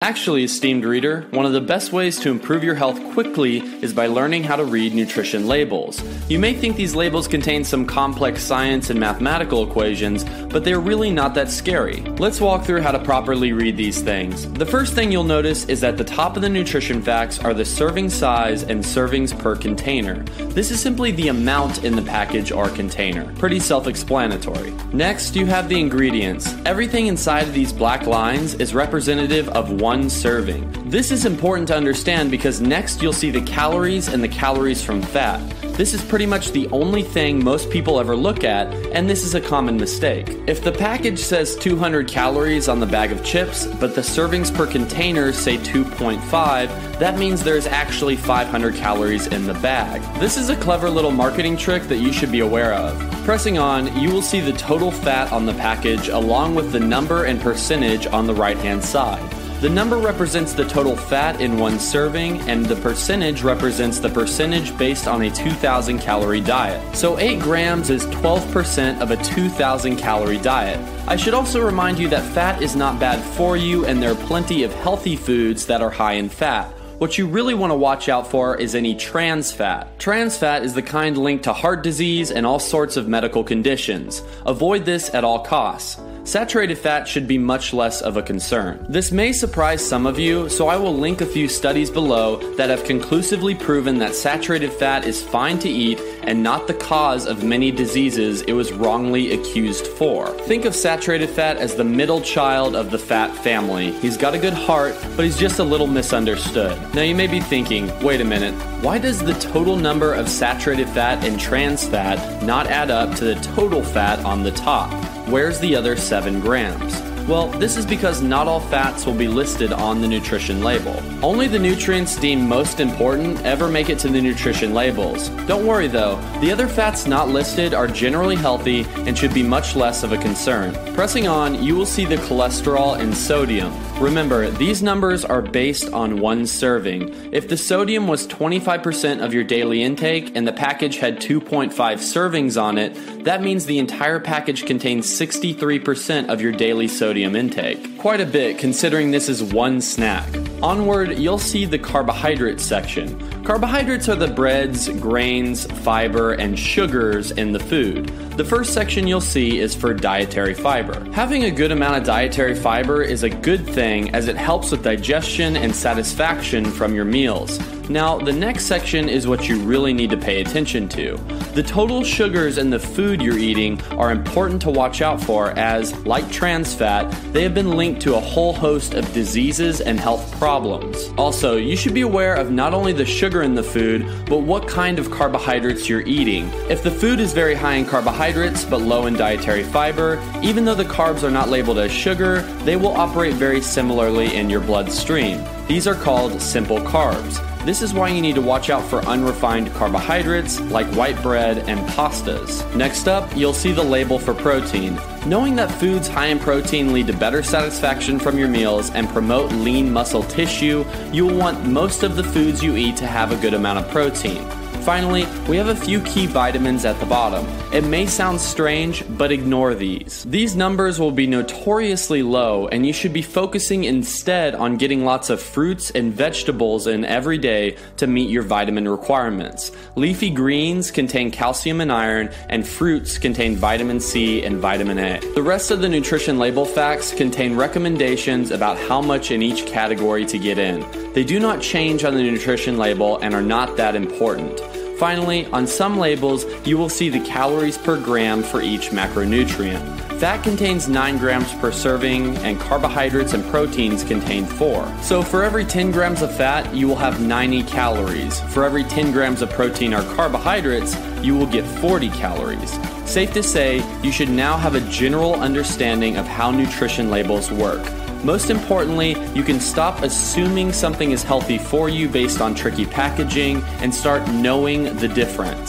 Actually, esteemed reader, one of the best ways to improve your health quickly is by learning how to read nutrition labels. You may think these labels contain some complex science and mathematical equations, but they're really not that scary. Let's walk through how to properly read these things. The first thing you'll notice is that the top of the nutrition facts are the serving size and servings per container. This is simply the amount in the package or container. Pretty self-explanatory. Next, you have the ingredients. Everything inside of these black lines is representative of one serving. This is important to understand because next you'll see the calories and the calories from fat. This is pretty much the only thing most people ever look at, and this is a common mistake. If the package says 200 calories on the bag of chips, but the servings per container say 2.5, that means there's actually 500 calories in the bag. This is a clever little marketing trick that you should be aware of. Pressing on, you will see the total fat on the package along with the number and percentage on the right-hand side. The number represents the total fat in one serving, and the percentage represents the percentage based on a 2,000 calorie diet. So 8 grams is 12% of a 2,000 calorie diet. I should also remind you that fat is not bad for you, and there are plenty of healthy foods that are high in fat. What you really want to watch out for is any trans fat. Trans fat is the kind linked to heart disease and all sorts of medical conditions. Avoid this at all costs. Saturated fat should be much less of a concern. This may surprise some of you, so I will link a few studies below that have conclusively proven that saturated fat is fine to eat and not the cause of many diseases it was wrongly accused for. Think of saturated fat as the middle child of the fat family. He's got a good heart, but he's just a little misunderstood. Now you may be thinking, wait a minute, why does the total number of saturated fat and trans fat not add up to the total fat on the top? Where's the other 7 grams? Well, this is because not all fats will be listed on the nutrition label. Only the nutrients deemed most important ever make it to the nutrition labels. Don't worry though, the other fats not listed are generally healthy and should be much less of a concern. Pressing on, you will see the cholesterol and sodium. Remember, these numbers are based on one serving. If the sodium was 25% of your daily intake and the package had 2.5 servings on it, that means the entire package contains 63% of your daily sodium intake. Quite a bit considering this is one snack. Onward, you'll see the carbohydrates section. Carbohydrates are the breads, grains, fiber, and sugars in the food. The first section you'll see is for dietary fiber. Having a good amount of dietary fiber is a good thing as it helps with digestion and satisfaction from your meals. Now, the next section is what you really need to pay attention to. The total sugars in the food you're eating are important to watch out for as, like trans fat, they have been linked to a whole host of diseases and health problems. Also, you should be aware of not only the sugar in the food, but what kind of carbohydrates you're eating. If the food is very high in carbohydrates but low in dietary fiber, even though the carbs are not labeled as sugar, they will operate very similarly in your bloodstream. These are called simple carbs. This is why you need to watch out for unrefined carbohydrates like white bread and pastas. Next up, you'll see the label for protein. Knowing that foods high in protein lead to better satisfaction from your meals and promote lean muscle tissue, you will want most of the foods you eat to have a good amount of protein. Finally, we have a few key vitamins at the bottom. It may sound strange, but ignore these. These numbers will be notoriously low, and you should be focusing instead on getting lots of fruits and vegetables in every day to meet your vitamin requirements. Leafy greens contain calcium and iron, and fruits contain vitamin C and vitamin A. The rest of the nutrition label facts contain recommendations about how much in each category to get in. They do not change on the nutrition label and are not that important. Finally, on some labels, you will see the calories per gram for each macronutrient. Fat contains 9 grams per serving, and carbohydrates and proteins contain 4. So for every 10 grams of fat, you will have 90 calories. For every 10 grams of protein or carbohydrates, you will get 40 calories. Safe to say, you should now have a general understanding of how nutrition labels work. Most importantly, you can stop assuming something is healthy for you based on tricky packaging and start knowing the difference.